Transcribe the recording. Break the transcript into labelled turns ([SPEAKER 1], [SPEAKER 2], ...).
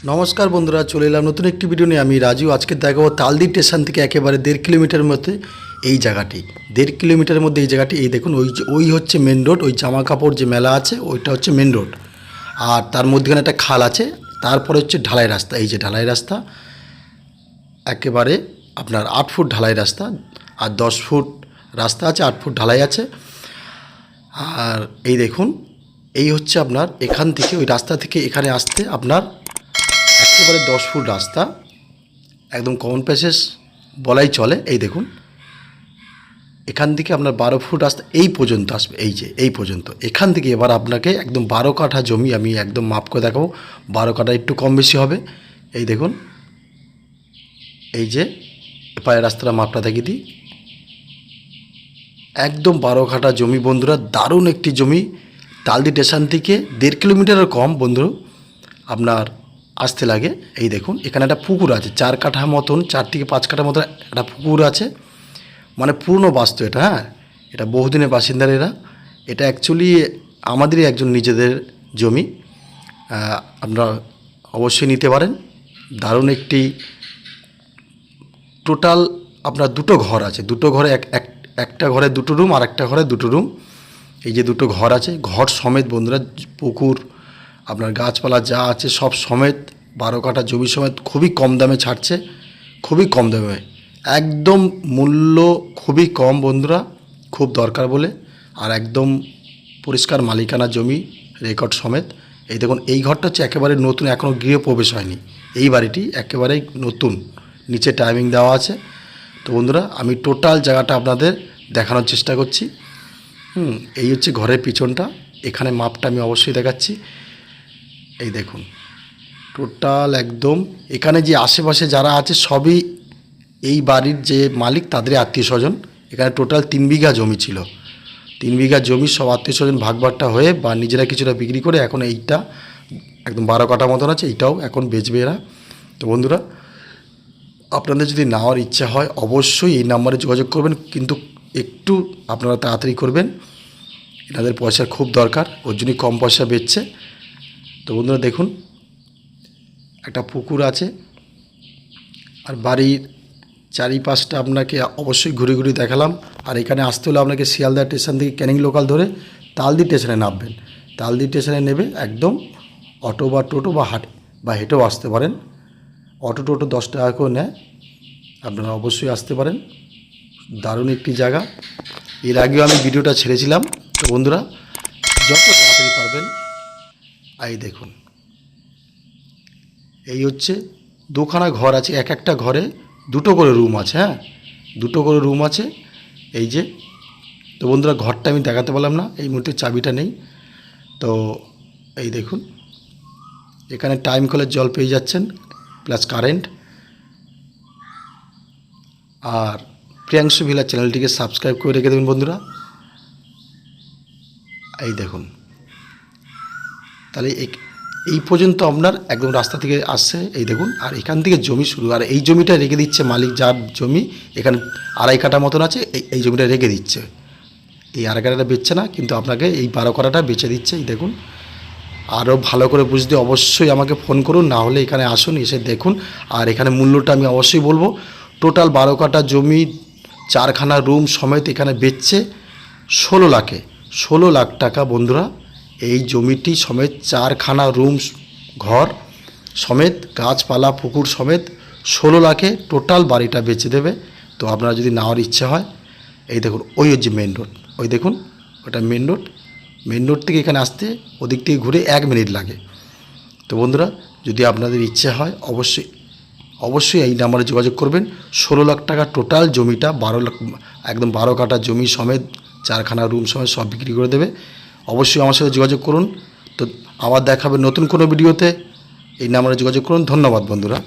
[SPEAKER 1] नमस्कार बंधुरा चले एलाम नतून एक भिडियो निये आमी राजू। आज के देखाबो तालदी स्टेशन थेके एकेबारे 1.5 किलोमीटर मध्य এই জায়গাটি 1.5 কিলোমিটারের মধ্যে এই জায়গাটি। এই দেখুন ওই হচ্ছে মেন রোড, ওই জামা কাপড় যে মেলা আছে ওইটা হচ্ছে মেন রোড, আর তার মধ্যখানে একটা খাল আছে, তারপরে হচ্ছে ঢালাই রাস্তা। এই যে ঢালাই রাস্তা একেবারে আপনার 8 ফুট ঢালাই রাস্তা, আর 10 ফুট রাস্তা আছে, 8 ফুট ঢালাই আছে। আর এই দেখুন এই হচ্ছে আপনার এখান থেকে ওই রাস্তা থেকে এখানে আসতে আপনার একেবারে 10 ফুট রাস্তা, একদম কমন প্যাসেজ বলাই চলে। এই দেখুন এখান থেকে আপনার 12 ফুট রাস্তা এই পর্যন্ত আসবে, এই যে এই পর্যন্ত। এখান থেকে এবার আপনাকে একদম 12 কাঠা জমি আমি একদম মাপ করে দেখাবো। 12 কাঠা একটু কম বেশি হবে। এই দেখুন এই যে এপারে রাস্তাটা মাপটা দেখিয়ে দিই, একদম 12 কাঠা জমি বন্ধুরা, দারুণ একটি জমি। তালদি স্টেশন থেকে 1.5 কিলোমিটারের কম বন্ধু আপনার আসতে লাগে। এই দেখুন এখানে একটা পুকুর আছে, 4 কাঠা মতন, 4 থেকে 5 কাঠা মতন একটা পুকুর আছে, মানে পুরনো বাস্তু এটা। হ্যাঁ, এটা বহুদিনের বাসিন্দার এরা। এটা অ্যাকচুয়ালি আমাদেরই একজন নিজেদের জমি, আপনারা অবশ্যই নিতে পারেন। দারুণ একটি টোটাল আপনার 2টো ঘর আছে, 2টো ঘরে একটা ঘরে 2টো রুম আর একটা ঘরে 2টো রুম। এই যে 2টো ঘর আছে, ঘর সমেত বন্ধুরা, পুকুর আপনার গাছপালা যা আছে সব সমেত 12 কাঠা জমি সমেত খুবই কম দামে ছাড়ছে, খুবই কম দামে, একদম মূল্য খুবই কম বন্ধুরা, খুব দরকার বলে। আর একদম পরিষ্কার মালিকানা জমি রেকর্ড সমেত। এই দেখুন এই ঘরটা হচ্ছে একেবারে নতুন, এখনও গৃহপ্রবেশ হয়নি। এই বাড়িটি একেবারেই নতুন, নিচে টাইমিং দেওয়া আছে। তো বন্ধুরা আমি টোটাল জায়গাটা আপনাদের দেখানোর চেষ্টা করছি। এই হচ্ছে ঘরের পিছনটা, এখানে মাপটা আমি অবশ্যই দেখাচ্ছি। এই দেখুন টোটাল একদম এখানে যে আশেপাশে যারা আছে সবই এই বাড়ির যে মালিক তাদের আত্মীয় স্বজন। এখানে টোটাল 3 বিঘা জমি ছিল, 3 বিঘা জমি সব আত্মীয় স্বজন ভাগবাট্টা হয়ে বা নিজেরা কিছুটা বিক্রি করে এখন এইটা একদম 12 কাঠা মতন আছে, এইটাও এখন বেচবে এরা। তো বন্ধুরা আপনাদের যদি নেওয়ার ইচ্ছা হয় অবশ্যই এই নাম্বারে যোগাযোগ করবেন, কিন্তু একটু আপনারা তাড়াতাড়ি করবেন, এনাদের পয়সার খুব দরকার, ওর জন্যই কম পয়সা বেচছে। তো বন্ধুরা দেখুন একটা পুকুর আছে, আর বাড়ির চারিপাশটা আপনাকে অবশ্যই ঘুরে ঘুরে দেখালাম। আর এখানে আসতে হলে আপনাকে শিয়ালদা স্টেশন থেকে ক্যানিং লোকাল ধরে তালদি স্টেশনে নামবেন। তালদি স্টেশনে নেবে একদম অটো বা টোটো বা হেঁটেও আসতে পারেন। অটো টোটো 10 টাকা করে নেয়, আপনারা অবশ্যই আসতে পারেন। দারুণ একটি জায়গা, এর আগেও আমি ভিডিওটা ছেড়েছিলাম। তো বন্ধুরা যত তাড়াতাড়ি পারবেন। এই দেখুন এই হচ্ছে 2খানা ঘর আছে, এক একটা ঘরে 2টো করে রুম আছে। হ্যাঁ, 2টো করে রুম আছে। এই যে তো বন্ধুরা ঘরটা আমি দেখাতে পারলাম না, এই মুহূর্তে চাবিটা নেই। তো এই দেখুন এখানে টাইম কলের জল পেয়ে যাচ্ছেন, প্লাস কারেন্ট। আর প্রিয়াংশু ভিলা চ্যানেলটিকে সাবস্ক্রাইব করে রেখে দেবেন বন্ধুরা। এই দেখুন তাহলে এই পর্যন্ত আপনার একদম রাস্তা থেকে আসছে। এই দেখুন আর এখান থেকে জমি শুরু, আর এই জমিটা রেখে দিচ্ছে মালিক, যার জমি এখানে 2.5 কাঠা মতন আছে, এই জমিটা রেখে দিচ্ছে। এই 2.5 কাঠাটা বেচছে না, কিন্তু আপনাকে এই 12 কাঠাটা বেচে দিচ্ছে। এই দেখুন আরও ভালো করে বুঝতে অবশ্যই আমাকে ফোন করুন, না হলে এখানে আসুন, এসে দেখুন। আর এখানে মূল্যটা আমি অবশ্যই বলবো, টোটাল 12 কাঠা জমি 4খানা রুম সমেত এখানে বেচছে 16 লাখ টাকা বন্ধুরা। এই জমিটি সমেত 4খানা রুম ঘর সমেত গাছপালা পুকুর সমেত 16 লাখে টোটাল বাড়িটা বেচে দেবে। তো আপনারা যদি নেওয়ার ইচ্ছে হয়, এই দেখুন ওই হচ্ছে মেন রোড, ওই দেখুন ওটা মেন রোড। মেন রোড থেকে এখানে আসতে ওদিক থেকে ঘুরে 1 মিনিট লাগে। তো বন্ধুরা যদি আপনাদের ইচ্ছে হয় অবশ্যই এই নাম্বারে যোগাযোগ করবেন। 16 লাখ টাকা টোটাল জমিটা, 12 লাখ একদম 12 কাঠা জমি সমেত 4খানা রুম সমেত সব বিক্রি করে দেবে। অবশ্যই আমার সাথে যোগাযোগ করুন। তো আবার দেখা হবে নতুন কোনো ভিডিওতে, এই নাম্বারে যোগাযোগ করুন। ধন্যবাদ বন্ধুরা।